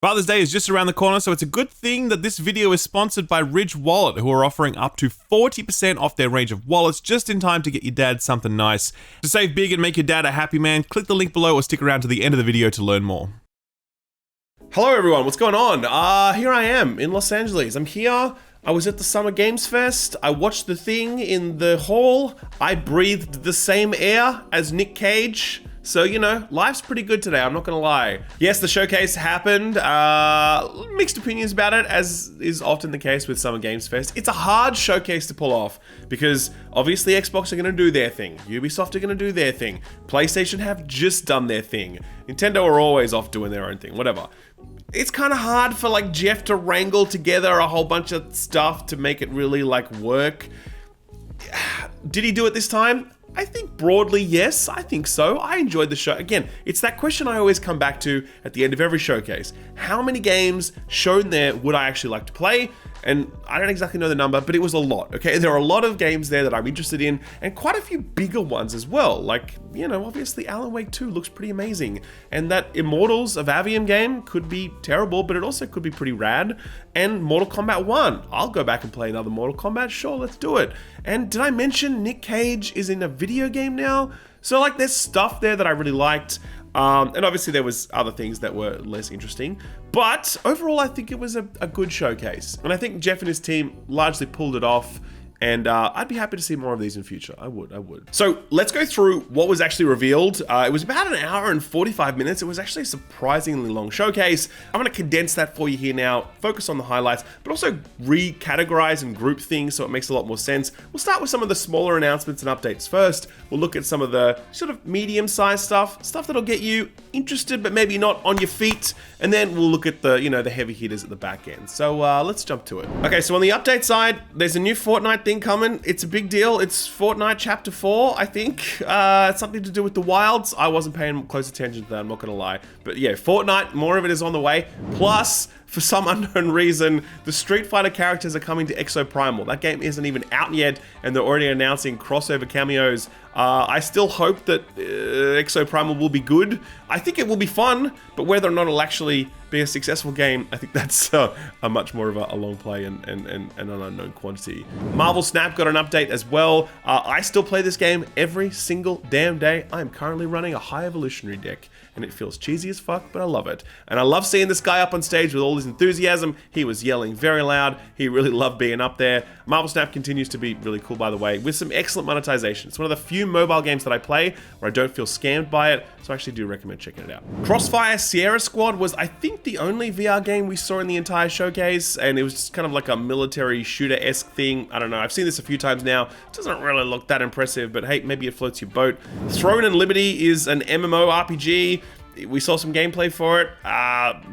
Father's Day is just around the corner, so it's a good thing that this video is sponsored by Ridge Wallet, who are offering up to 40% off their range of wallets just in time to get your dad something nice. To save big and make your dad a happy man, click the link below or stick around to the end of the video to learn more. Hello everyone, what's going on? Here I am in Los Angeles. I'm here. I was at the Summer Games Fest. I watched the thing in the hall. I breathed the same air as Nick Cage. So, you know, life's pretty good today, I'm not gonna lie. Yes, the showcase happened. Mixed opinions about it, as is often the case with Summer Games Fest. It's a hard showcase to pull off, because obviously Xbox are gonna do their thing. Ubisoft are gonna do their thing. PlayStation have just done their thing. Nintendo are always off doing their own thing, whatever. It's kind of hard for like Geoff to wrangle together a whole bunch of stuff to make it really like work. Did he do it this time? I think broadly, yes, I think so. I enjoyed the show. Again, it's that question I always come back to at the end of every showcase. How many games shown there would I actually like to play? And I don't exactly know the number, but it was a lot, okay? There are a lot of games there that I'm interested in, and quite a few bigger ones as well. Like, you know, obviously Alan Wake 2 looks pretty amazing, and that Immortals of Avium game could be terrible, but it also could be pretty rad. And Mortal Kombat 1, I'll go back and play another Mortal Kombat, sure, let's do it. And did I mention Nick Cage is in a video game now? So like there's stuff there that I really liked. And obviously there was other things that were less interesting, but overall I think it was a good showcase. And I think Geoff and his team largely pulled it off. And I'd be happy to see more of these in future. I would. So let's go through what was actually revealed. It was about an hour and 45 minutes. It was actually a surprisingly long showcase. I'm gonna condense that for you here now, focus on the highlights, but also recategorize and group things so it makes a lot more sense. We'll start with some of the smaller announcements and updates first. We'll look at some of the sort of medium-sized stuff that'll get you interested, but maybe not on your feet. And then we'll look at the, you know, the heavy hitters at the back end. So let's jump to it. Okay, so on the update side, there's a new Fortnite thing coming. It's a big deal. It's Fortnite Chapter 4, I think. It's something to do with the wilds. I wasn't paying close attention to that, I'm not gonna lie. But yeah, Fortnite, more of it is on the way. Plus, for some unknown reason, the Street Fighter characters are coming to Exoprimal. That game isn't even out yet, and they're already announcing crossover cameos. I still hope that Exoprimal will be good. I think it will be fun, but whether or not it'll actually be a successful game, I think that's a much more of a long play and an unknown quantity. Marvel Snap got an update as well. I still play this game every single damn day. I am currently running a high evolutionary deck, and it feels cheesy as fuck, but I love it. And I love seeing this guy up on stage with all his enthusiasm. He was yelling very loud. He really loved being up there. Marvel Snap continues to be really cool, by the way, with some excellent monetization. It's one of the few mobile games that I play where I don't feel scammed by it, so I actually do recommend checking it out. Crossfire Sierra Squad was, I think, the only VR game we saw in the entire showcase, and it was just kind of like a military shooter-esque thing. I don't know, I've seen this a few times now. It doesn't really look that impressive, but hey, maybe it floats your boat. Throne and Liberty is an MMORPG. We saw some gameplay for it.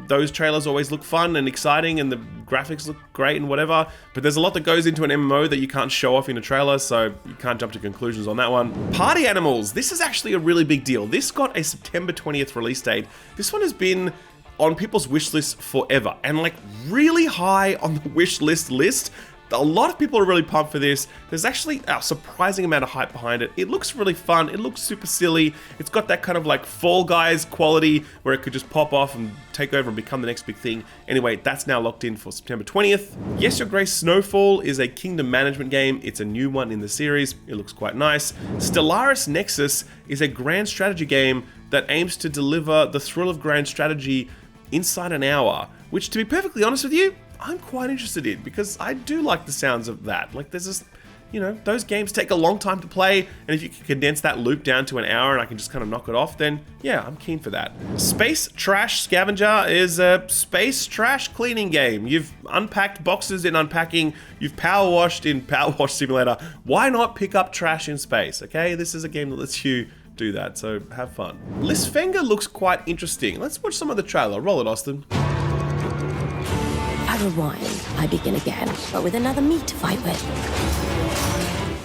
Those trailers always look fun and exciting, and the graphics look great and whatever, but there's a lot that goes into an MMO that you can't show off in a trailer, so you can't jump to conclusions on that one. Party Animals, this is actually a really big deal. This got a September 20th release date. This one has been on people's wish list forever, and like really high on the wish list. A lot of people are really pumped for this. There's actually a surprising amount of hype behind it. It looks really fun. It looks super silly. It's got that kind of like Fall Guys quality where it could just pop off and take over and become the next big thing. Anyway, that's now locked in for September 20th. Yes, Your Grace Snowfall is a kingdom management game. It's a new one in the series. It looks quite nice. Stellaris Nexus is a grand strategy game that aims to deliver the thrill of grand strategy inside an hour, which, to be perfectly honest with you, I'm quite interested in, because I do like the sounds of that. Like, there's this, you know, those games take a long time to play, and if you can condense that loop down to an hour and I can just kind of knock it off, then yeah, I'm keen for that. Space Trash Scavenger is a space trash cleaning game. You've unpacked boxes in Unpacking, you've power washed in Power Wash Simulator. Why not pick up trash in space, okay? This is a game that lets you do that, so have fun. Lisfenga looks quite interesting. Let's watch some of the trailer. Roll it, Austin. I rewind, I begin again, but with another me to fight with.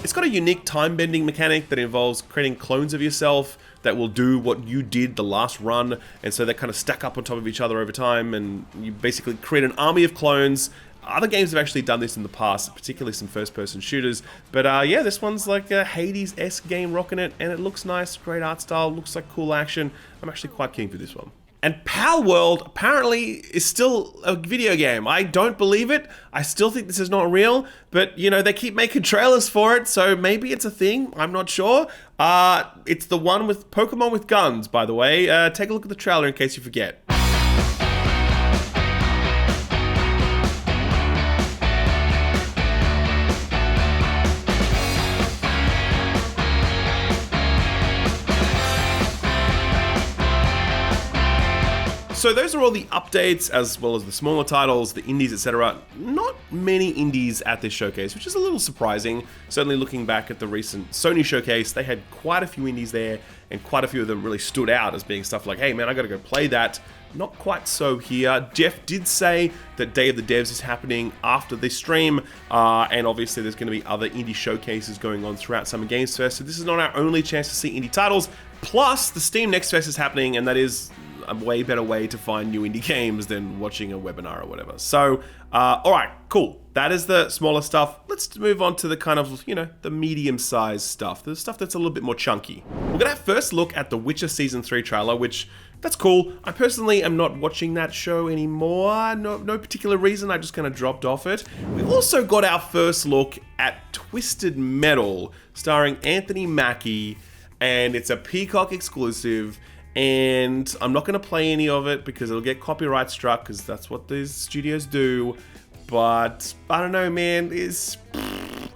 It's got a unique time-bending mechanic that involves creating clones of yourself that will do what you did the last run, and so they kind of stack up on top of each other over time, and you basically create an army of clones. Other games have actually done this in the past, particularly some first-person shooters, but yeah, this one's like a Hades-esque game rocking it, and it looks nice, great art style, looks like cool action. I'm actually quite keen for this one. And Pal World apparently is still a video game. I don't believe it. I still think this is not real, but you know, they keep making trailers for it, so maybe it's a thing. I'm not sure. It's the one with Pokemon with guns, by the way. Take a look at the trailer in case you forget. So those are all the updates, as well as the smaller titles, the indies, etc. Not many indies at this showcase, which is a little surprising. Certainly looking back at the recent Sony showcase, they had quite a few indies there, and quite a few of them really stood out as being stuff like, hey man, I gotta go play that. Not quite so here. Geoff did say that Day of the Devs is happening after this stream, and obviously there's going to be other indie showcases going on throughout Summer Games Fest, so this is not our only chance to see indie titles. Plus, the Steam Next Fest is happening, and that is a way better way to find new indie games than watching a webinar or whatever. So, alright, cool. That is the smaller stuff. Let's move on to the kind of, you know, the medium-sized stuff. The stuff that's a little bit more chunky. We're gonna have first look at the Witcher Season 3 trailer, which, that's cool. I personally am not watching that show anymore. No particular reason, I just kind of dropped off it. We also got our first look at Twisted Metal, starring Anthony Mackie, and it's a Peacock exclusive. And I'm not going to play any of it because it'll get copyright struck, because that's what these studios do. But I don't know, man.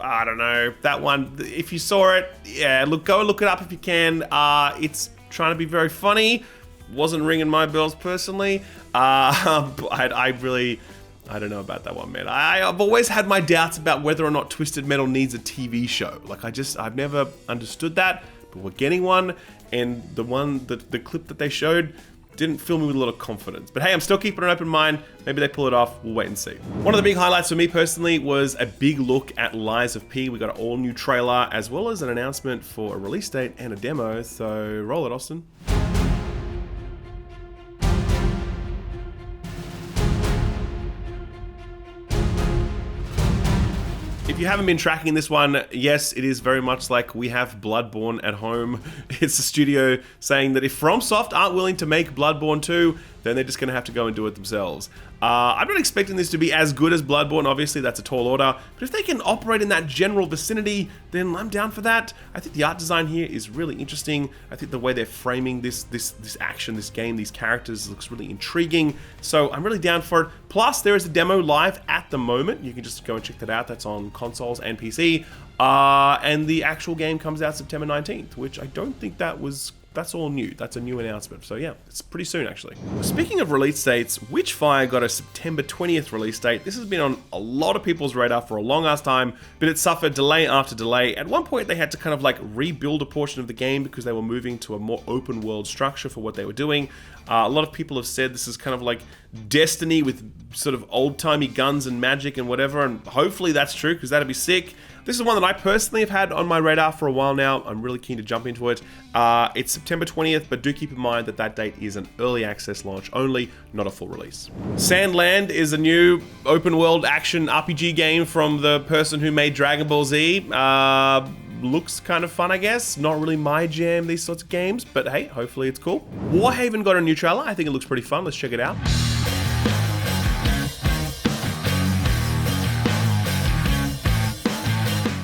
I don't know, that one. If you saw it, yeah, go look it up if you can. It's trying to be very funny. Wasn't ringing my bells personally. But I don't know about that one, man. I've always had my doubts about whether or not Twisted Metal needs a TV show. Like, I've never understood that. But we're getting one, and the clip that they showed didn't fill me with a lot of confidence. But hey, I'm still keeping an open mind. Maybe they pull it off. We'll wait and see. One of the big highlights for me personally was a big look at Lies of P. We got an all-new trailer, as well as an announcement for a release date and a demo. So roll it, Austin. If you haven't been tracking this one, yes, it is very much like we have Bloodborne at home. It's the studio saying that if FromSoft aren't willing to make Bloodborne 2, then they're just going to have to go and do it themselves. I'm not expecting this to be as good as Bloodborne, obviously that's a tall order, but if they can operate in that general vicinity, then I'm down for that. I think the art design here is really interesting. I think the way they're framing this action, this game, these characters looks really intriguing, so I'm really down for it. Plus, there is a demo live at the moment. You can just go and check that out. That's on consoles and PC, and the actual game comes out September 19th, which I don't think that's all new. That's a new announcement. So yeah, it's pretty soon actually. Speaking of release dates, Witchfire got a September 20th release date. This has been on a lot of people's radar for a long ass time, but it suffered delay after delay. At one point they had to kind of like rebuild a portion of the game because they were moving to a more open world structure for what they were doing. A lot of people have said this is kind of like Destiny with sort of old-timey guns and magic and whatever, and hopefully that's true because that'd be sick. This is one that I personally have had on my radar for a while now. I'm really keen to jump into it. It's September 20th, but do keep in mind that that date is an early access launch only, not a full release. Sandland is a new open world action RPG game from the person who made Dragon Ball Z. Looks kind of fun, I guess. Not really my jam, these sorts of games, but hey, hopefully it's cool. Warhaven got a new trailer. I think it looks pretty fun. Let's check it out.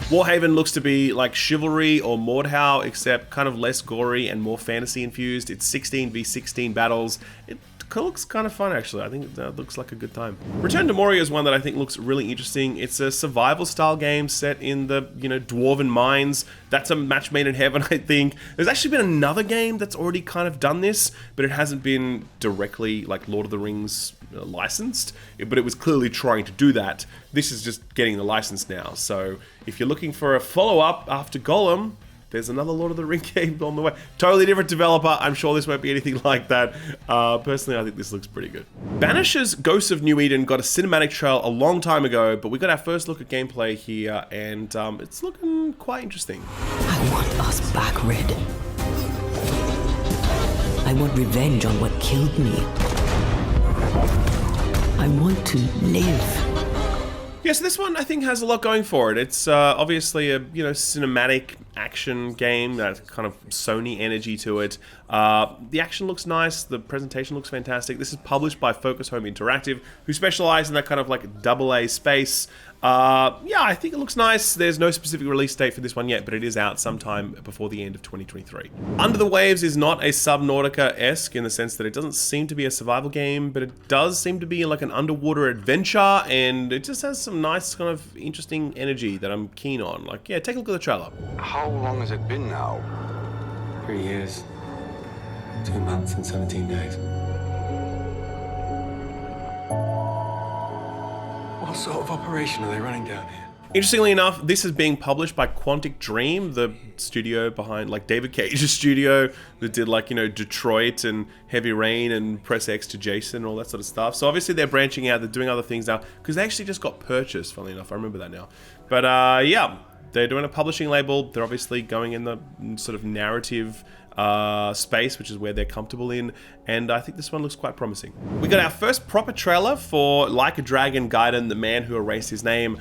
Warhaven looks to be like Chivalry or Mordhau, except kind of less gory and more fantasy infused. It's 16v16 battles. It looks kind of fun, actually. I think that looks like a good time. Return to Moria is one that I think looks really interesting. It's a survival style game set in the, dwarven mines. That's a match made in heaven, I think. There's actually been another game that's already kind of done this, but it hasn't been directly like Lord of the Rings licensed, but it was clearly trying to do that. This is just getting the license now. So if you're looking for a follow-up after Golem, there's another Lord of the Rings game on the way. Totally different developer. I'm sure this won't be anything like that. Personally, I think this looks pretty good. Banisher's Ghosts of New Eden got a cinematic trailer a long time ago, but we got our first look at gameplay here, and it's looking quite interesting. I want us back, Red. I want revenge on what killed me. I want to live. Yeah, so this one I think has a lot going for it. It's obviously a cinematic action game, that kind of Sony energy to it. The action looks nice, the presentation looks fantastic. This is published by Focus Home Interactive, who specialize in that kind of like AA space. Yeah, I think it looks nice. There's no specific release date for this one yet, but it is out sometime before the end of 2023. Under the Waves is not a Subnautica-esque in the sense that it doesn't seem to be a survival game, but it does seem to be like an underwater adventure, and it just has some nice kind of interesting energy that I'm keen on. Like, yeah, take a look at the trailer. How long has it been now? 3 years, 2 months and 17 days. What sort of operation are they running down here? Interestingly enough, this is being published by Quantic Dream, the studio behind like David Cage's studio that did like, you know, Detroit and Heavy Rain and Press X to Jason and all that sort of stuff. So obviously they're branching out, they're doing other things now, because they actually just got purchased, funnily enough. I remember that now. But yeah, they're doing a publishing label. They're obviously going in the sort of narrative space, which is where they're comfortable in, and I think this one looks quite promising. We got our first proper trailer for Like a Dragon Gaiden, The Man Who Erased His Name.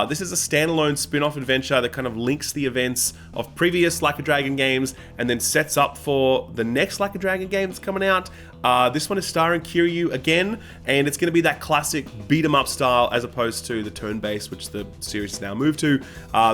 This is a standalone spin-off adventure that kind of links the events of previous Like a Dragon games and then sets up for the next Like a Dragon game that's coming out. This one is starring Kiryu again, and it's going to be that classic beat-em-up style as opposed to the turn-based, which the series has now moved to.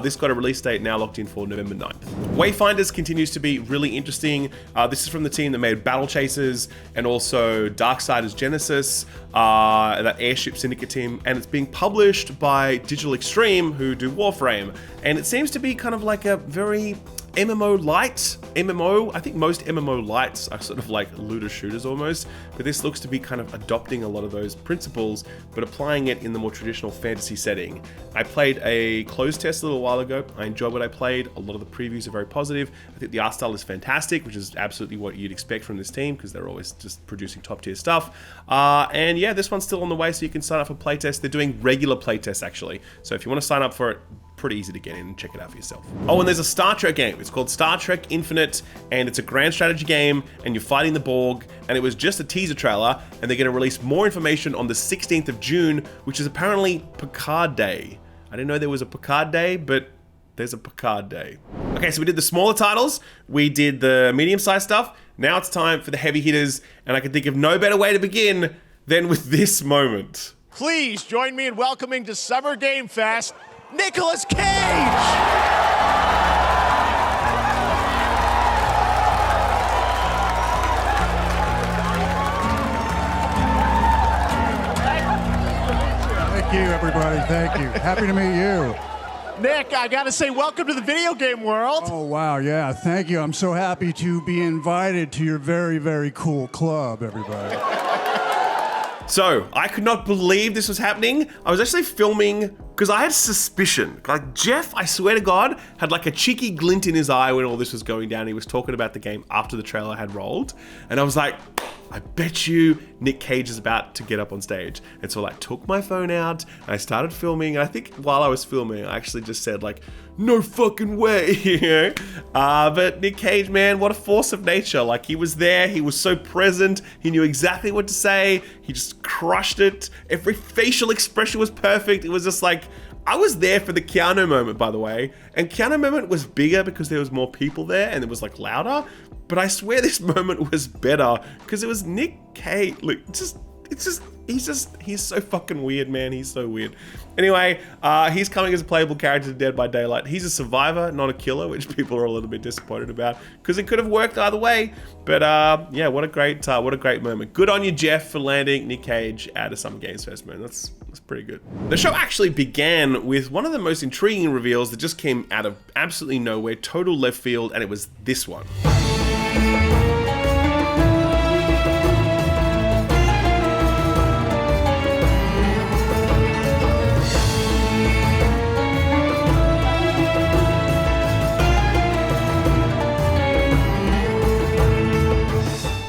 This got a release date now locked in for November 9th. Wayfinders continues to be really interesting. This is from the team that made Battle Chasers and also Darksiders Genesis, that Airship Syndicate team, and it's being published by Digital Extreme, who do Warframe, and it seems to be kind of like a very MMO light. I think most MMO lights are sort of like looter shooters almost, but this looks to be kind of adopting a lot of those principles, but applying it in the more traditional fantasy setting. I played a closed test a little while ago. I enjoyed what I played. A lot of the previews are very positive. I think the art style is fantastic, which is absolutely what you'd expect from this team, because they're always just producing top tier stuff. And yeah, this one's still on the way, so you can sign up for playtests. They're doing regular playtests actually. So if you want to sign up for it, pretty easy to get in and check it out for yourself. Oh, and there's a Star Trek game. It's called Star Trek Infinite, and it's a grand strategy game, and you're fighting the Borg, and it was just a teaser trailer, and they're going to release more information on the 16th of June, which is apparently Picard Day. I didn't know there was a Picard Day, but there's a Picard Day. Okay, so we did the smaller titles, we did the medium-sized stuff, now it's time for the heavy hitters, and I can think of no better way to begin than with this moment. Please join me in welcoming to Summer Game Fest, Nicolas Cage! Thank you, everybody. Thank you. Happy to meet you. Nick, I gotta say, welcome to the video game world. Oh, wow. Yeah, thank you. I'm so happy to be invited to your very, very cool club, everybody. So, I could not believe this was happening. I was actually filming because I had suspicion. Like, Geoff, I swear to God, had like a cheeky glint in his eye when all this was going down. He was talking about the game after the trailer had rolled. And I was like, I bet you Nick Cage is about to get up on stage. And so I took my phone out and I started filming. And I think while I was filming, I actually just said like, no fucking way, you know? But Nick Cage, man, what a force of nature. Like, he was there, he was so present, he knew exactly what to say, he just crushed it. Every facial expression was perfect. It was just like, I was there for the Keanu moment, by the way. And Keanu moment was bigger because there was more people there and it was like louder. But I swear this moment was better because it was Nick Cage. Look, he's so fucking weird, man. He's so weird. Anyway, he's coming as a playable character to Dead by Daylight. He's a survivor, not a killer, which people are a little bit disappointed about because it could have worked either way. But yeah, what a great moment. Good on you, Geoff, for landing Nick Cage out of Summer Games Fest, man. That's pretty good. The show actually began with one of the most intriguing reveals that just came out of absolutely nowhere, total left field, and it was this one.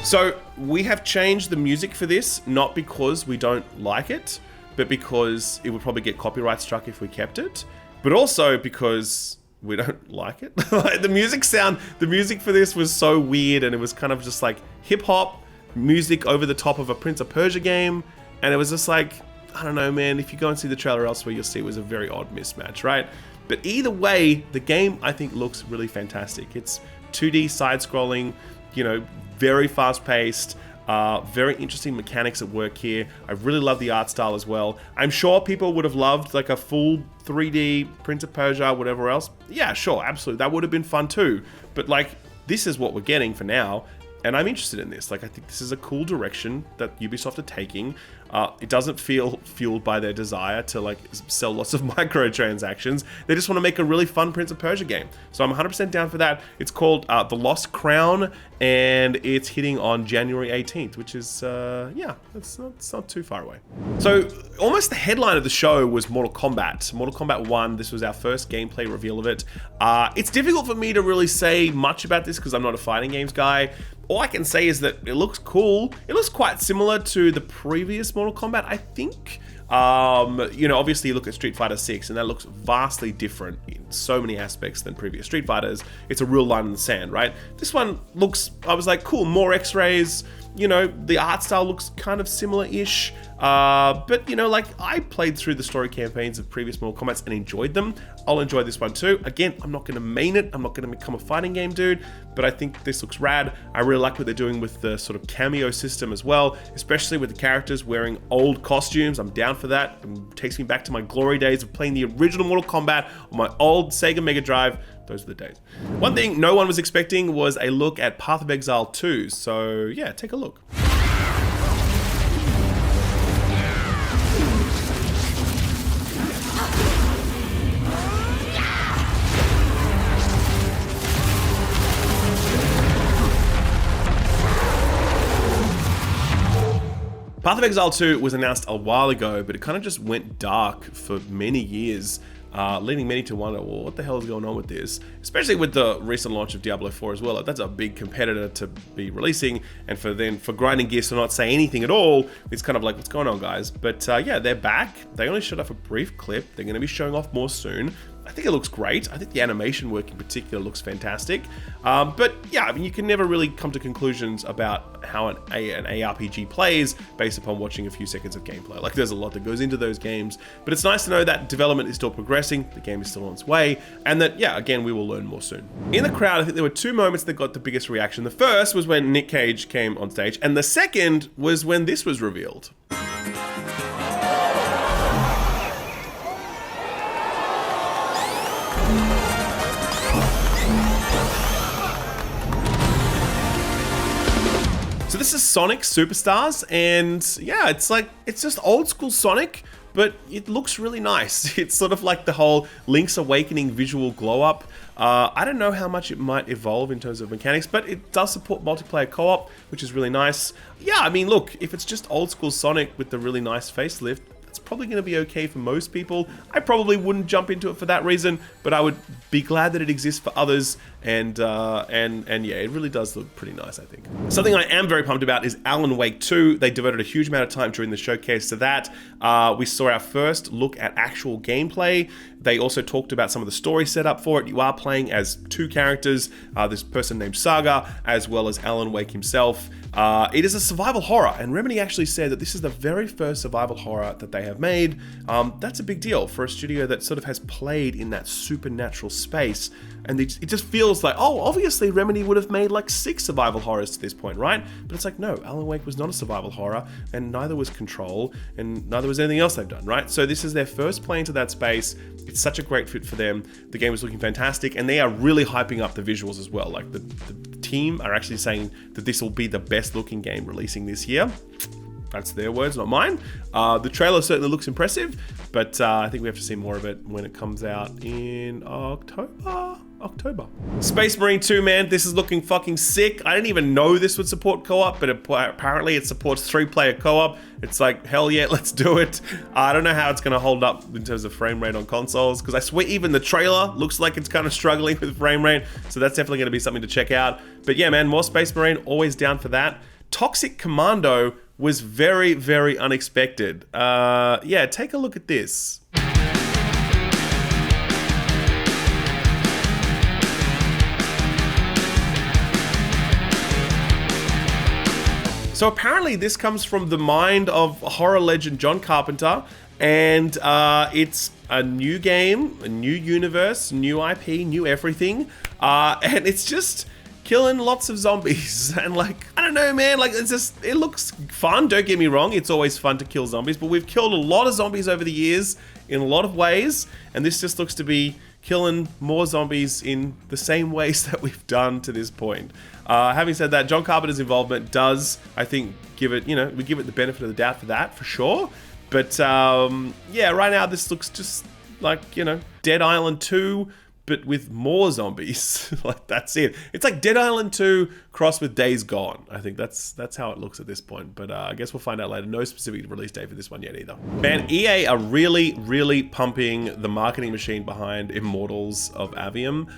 So we have changed the music for this, not because we don't like it, but because it would probably get copyright struck if we kept it, but also because we don't like it. Like the music for this was so weird, and it was kind of just like hip hop music over the top of a Prince of Persia game, and it was just like, I don't know, man, if you go and see the trailer elsewhere, you'll see it was a very odd mismatch, right? But either way, the game, I think, looks really fantastic. It's 2D side-scrolling, very fast-paced, very interesting mechanics at work here. I really love the art style as well. I'm sure people would have loved like a full 3D Prince of Persia, whatever else. Yeah, sure, absolutely. That would have been fun too. But like, this is what we're getting for now. And I'm interested in this. Like, I think this is a cool direction that Ubisoft are taking. It doesn't feel fueled by their desire to like sell lots of microtransactions. They just want to make a really fun Prince of Persia game. So I'm 100% down for that. It's called The Lost Crown, and it's hitting on January 18th, which is, yeah, it's not too far away. So almost the headline of the show was Mortal Kombat. Mortal Kombat 1, this was our first gameplay reveal of it. It's difficult for me to really say much about this because I'm not a fighting games guy. All I can say is that it looks cool. It looks quite similar to the previous Mortal Kombat, I think. Obviously you look at Street Fighter 6 and that looks vastly different in so many aspects than previous Street Fighters. It's a real line in the sand, right? This one looks, I was like, cool, more X-rays. The art style looks kind of similar-ish. But like, I played through the story campaigns of previous Mortal Kombat's and enjoyed them. I'll enjoy this one too. Again, I'm not going to main it. I'm not going to become a fighting game dude, but I think this looks rad. I really like what they're doing with the sort of cameo system as well, especially with the characters wearing old costumes. I'm down for that. It takes me back to my glory days of playing the original Mortal Kombat on my old Sega Mega Drive. Those are the days. One thing no one was expecting was a look at Path of Exile 2. So yeah, take a look. Path of Exile 2 was announced a while ago, but it kind of just went dark for many years, leading many to wonder, well, what the hell is going on with this? Especially with the recent launch of Diablo 4 as well. Like, that's a big competitor to be releasing, and for Grinding Gears to not say anything at all, it's kind of like, what's going on, guys? But yeah, they're back. They only showed off a brief clip. They're going to be showing off more soon. I think it looks great. I think the animation work in particular looks fantastic. But yeah, I mean, you can never really come to conclusions about how an ARPG plays based upon watching a few seconds of gameplay. Like, there's a lot that goes into those games, but it's nice to know that development is still progressing, the game is still on its way, and that, yeah, again, we will learn more soon. In the crowd, I think there were two moments that got the biggest reaction. The first was when Nick Cage came on stage, and the second was when this was revealed. So this is Sonic Superstars, and yeah, it's just old school Sonic, but it looks really nice. It's sort of like the whole Link's Awakening visual glow up. I don't know how much it might evolve in terms of mechanics, but it does support multiplayer co-op, which is really nice. Yeah, I mean, look, if it's just old school Sonic with the really nice facelift, it's probably going to be okay for most people. I probably wouldn't jump into it for that reason, but I would be glad that it exists for others. And yeah, it really does look pretty nice, I think. Something I am very pumped about is Alan Wake 2. They devoted a huge amount of time during the showcase to that. We saw our first look at actual gameplay. They also talked about some of the story setup for it. You are playing as two characters, this person named Saga, as well as Alan Wake himself. It is a survival horror, and Remedy actually said that this is the very first survival horror that they have made. That's a big deal for a studio that sort of has played in that supernatural space, and it just feels like, oh, obviously Remedy would have made like 6 survival horrors to this point, right? But it's like, no, Alan Wake was not a survival horror, and neither was Control, and neither was anything else they've done, right? So this is their first play into that space. It's such a great fit for them. The game is looking fantastic, and they are really hyping up the visuals as well. Like, the team are actually saying that this will be the best looking game releasing this year. That's their words, not mine. The trailer certainly looks impressive, but I think we have to see more of it when it comes out in October. Space Marine 2, man, this is looking fucking sick. I didn't even know this would support co-op, but apparently it supports 3-player co-op. It's like, hell yeah, let's do it. I don't know how it's going to hold up in terms of frame rate on consoles, because I swear even the trailer looks like it's kind of struggling with frame rate, so that's definitely going to be something to check out. But yeah, man, more Space Marine, always down for that. Toxic Commando was very, very unexpected. Yeah, take a look at this. So apparently this comes from the mind of horror legend John Carpenter, and it's a new game, a new universe, new IP, new everything, and it's just killing lots of zombies. And like, I don't know, man, like it looks fun, don't get me wrong, it's always fun to kill zombies, but we've killed a lot of zombies over the years in a lot of ways, and this just looks to be killing more zombies in the same ways that we've done to this point. Having said that, John Carpenter's involvement does, I think, give it, you know, we give it the benefit of the doubt for that, for sure. But yeah, right now this looks just like, you know, Dead Island 2, but with more zombies. Like, that's it. It's like Dead Island 2 crossed with Days Gone. I think that's how it looks at this point. But I guess we'll find out later. No specific release date for this one yet either. Man, EA are really, really pumping the marketing machine behind Immortals of Avium.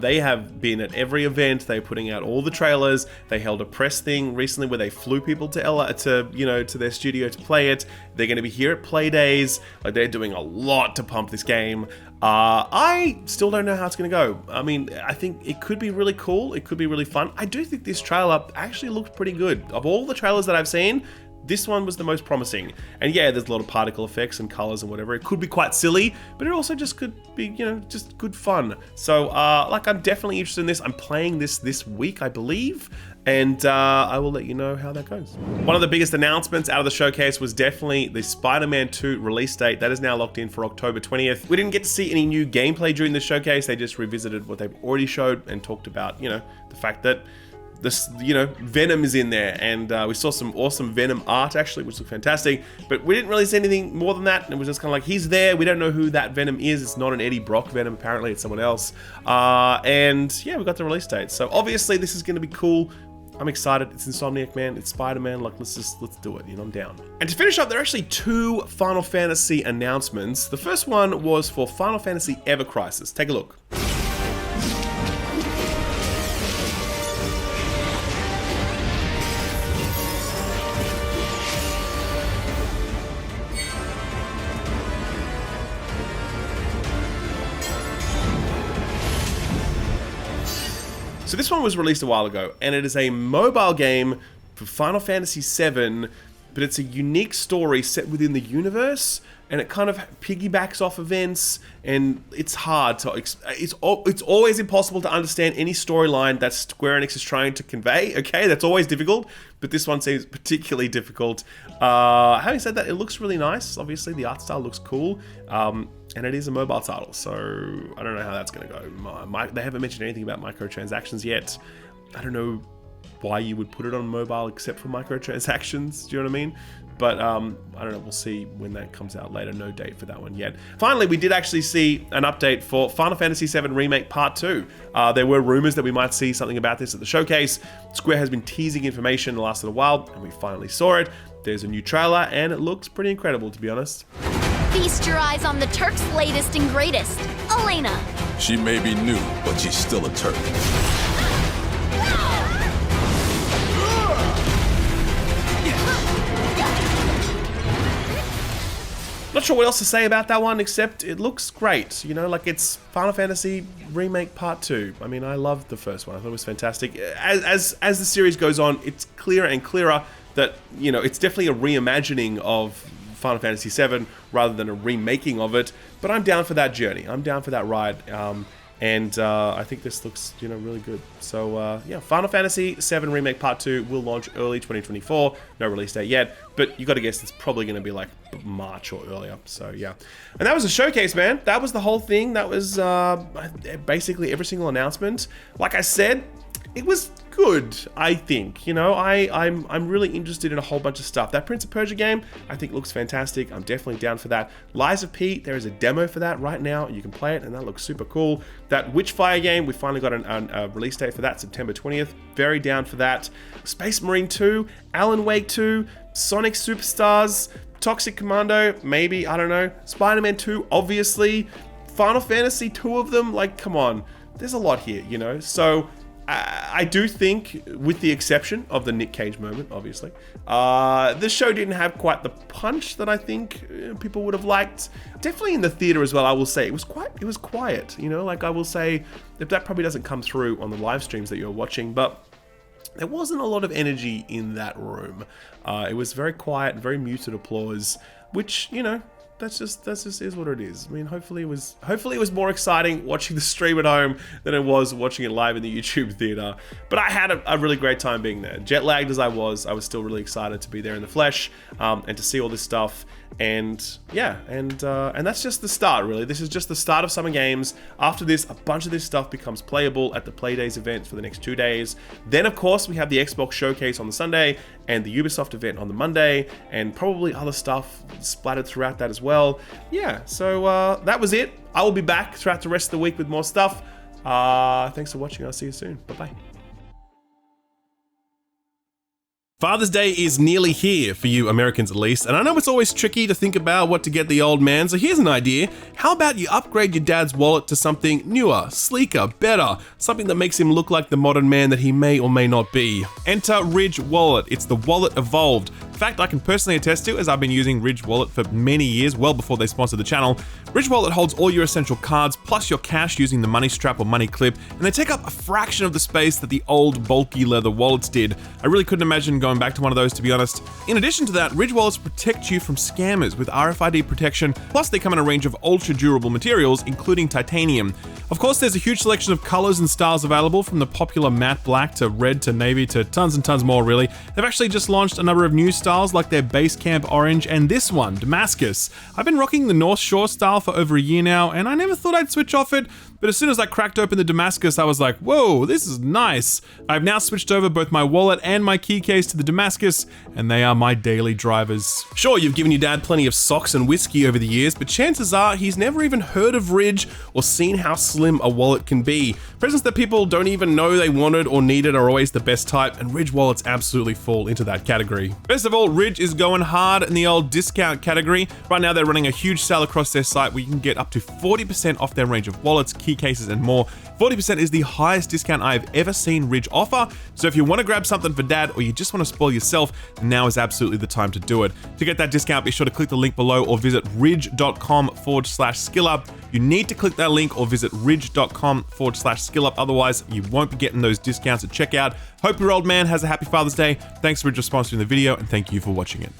They have been at every event. They're putting out all the trailers. They held a press thing recently where they flew people to their studio to play it. They're going to be here at Play Days. Like, they're doing a lot to pump this game. I still don't know how it's going to go. I mean, I think it could be really cool. It could be really fun. I do think this trailer actually looked pretty good. Of all the trailers that I've seen, this one was the most promising. And yeah, there's a lot of particle effects and colors and whatever. It could be quite silly, but it also just could be, you know, just good fun. So, like, I'm definitely interested in this. I'm playing this week, I believe. And I will let you know how that goes. One of the biggest announcements out of the showcase was definitely the Spider-Man 2 release date. That is now locked in for October 20th. We didn't get to see any new gameplay during the showcase. They just revisited what they've already showed and talked about, you know, the fact that this, you know, Venom is in there, and we saw some awesome Venom art actually, which looked fantastic, but we didn't really see anything more than that. It was just kind of like, he's there, we don't know who that Venom is. It's not an Eddie Brock Venom, apparently it's someone else. And yeah, we got the release date, so obviously this is going to be cool. I'm excited. It's Insomniac, man. It's Spider-Man. Like, let's do it. You know, I'm down. And to finish up, there are actually 2 Final Fantasy announcements. The first one was for Final Fantasy Ever Crisis. Take a look. So this one was released a while ago, and it is a mobile game for Final Fantasy VII, but it's a unique story set within the universe, and it kind of piggybacks off events, and it's hard to, it's always impossible to understand any storyline that Square Enix is trying to convey, okay? That's always difficult, but this one seems particularly difficult. Having said that, it looks really nice. Obviously, the art style looks cool. And it is a mobile title, so I don't know how that's going to go. They haven't mentioned anything about microtransactions yet. I don't know why you would put it on mobile except for microtransactions, do you know what I mean? But I don't know, we'll see when that comes out later. No date for that one yet. Finally, we did actually see an update for Final Fantasy VII Remake Part 2. There were rumors that we might see something about this at the showcase. Square has been teasing information the last little while, and we finally saw it. There's a new trailer, and it looks pretty incredible, to be honest. Feast your eyes on the Turk's latest and greatest, Elena. She may be new, but she's still a Turk. Not sure what else to say about that one, except it looks great. You know, like, it's Final Fantasy Remake Part 2. I mean, I loved the first one. I thought it was fantastic. As the series goes on, it's clearer and clearer that, you know, it's definitely a reimagining of Final Fantasy VII rather than a remaking of it, but I'm down for that journey. I'm down for that ride, and I think this looks, you know, really good. So yeah, Final Fantasy VII Remake Part 2 will launch early 2024. No release date yet, but you got to guess it's probably going to be like March or earlier. So yeah, and that was a showcase, man. That was the whole thing. That was basically every single announcement. Like I said, it was good, I think. You know, I'm really interested in a whole bunch of stuff. That Prince of Persia game, I think, looks fantastic. I'm definitely down for that. Lies of P, there is a demo for that right now. You can play it, and that looks super cool. That Witchfire game, we finally got a release date for that, September 20th. Very down for that. Space Marine 2, Alan Wake 2, Sonic Superstars, Toxic Commando, maybe, I don't know. Spider-Man 2, obviously. Final Fantasy, 2 of them, like, come on. There's a lot here, you know? So I do think, with the exception of the Nick Cage moment, obviously, this show didn't have quite the punch that I think people would have liked. Definitely in the theater as well, I will say. It was quiet, you know? Like, I will say that probably doesn't come through on the live streams that you're watching, but there wasn't a lot of energy in that room. It was very quiet, very muted applause, which, you know, that's just is what it is. I mean, hopefully it was more exciting watching the stream at home than it was watching it live in the YouTube theater. But I had a really great time being there. Jet lagged as I was still really excited to be there in the flesh, and to see all this stuff. And yeah, and that's just the start, really. This is just the start of Summer Games. After this, a bunch of this stuff becomes playable at the Playdays event for the next 2 days. Then, of course, we have the Xbox Showcase on the Sunday and the Ubisoft event on the Monday, and probably other stuff splattered throughout that as well. Yeah, so that was it. I will be back throughout the rest of the week with more stuff. Thanks for watching. I'll see you soon. Bye-bye. Father's Day is nearly here, for you Americans at least, and I know it's always tricky to think about what to get the old man, so here's an idea. How about you upgrade your dad's wallet to something newer, sleeker, better, something that makes him look like the modern man that he may or may not be? Enter Ridge Wallet. It's the wallet evolved. In fact, I can personally attest to, as I've been using Ridge Wallet for many years, well before they sponsored the channel. Ridge Wallet holds all your essential cards, plus your cash using the money strap or money clip, and they take up a fraction of the space that the old bulky leather wallets did. I really couldn't imagine going back to one of those, to be honest. In addition to that, Ridge Wallets protect you from scammers with RFID protection, plus they come in a range of ultra durable materials, including titanium. Of course, there's a huge selection of colors and styles available, from the popular matte black to red to navy to tons and tons more, really. They've actually just launched a number of new styles like their base camp orange and this one, Damascus. I've been rocking the North Shore style for over a year now, and I never thought I'd switch off it, but as soon as I cracked open the Damascus, I was like, whoa, this is nice. I've now switched over both my wallet and my key case to the Damascus, and they are my daily drivers. Sure, you've given your dad plenty of socks and whiskey over the years, but chances are he's never even heard of Ridge or seen how slim a wallet can be. Presents that people don't even know they wanted or needed are always the best type, and Ridge wallets absolutely fall into that category. Best of all, Ridge is going hard in the old discount category. Right now they're running a huge sale across their site where you can get up to 40% off their range of wallets, key cases, and more. 40% is the highest discount I've ever seen Ridge offer, so if you want to grab something for dad or you just want to spoil yourself, now is absolutely the time to do it. To get that discount, be sure to click the link below or visit ridge.com/skillup. You need to click that link or visit ridge.com/skillup, otherwise you won't be getting those discounts at checkout. Hope your old man has a happy Father's Day. Thanks Ridge for sponsoring the video, and thank you for watching it.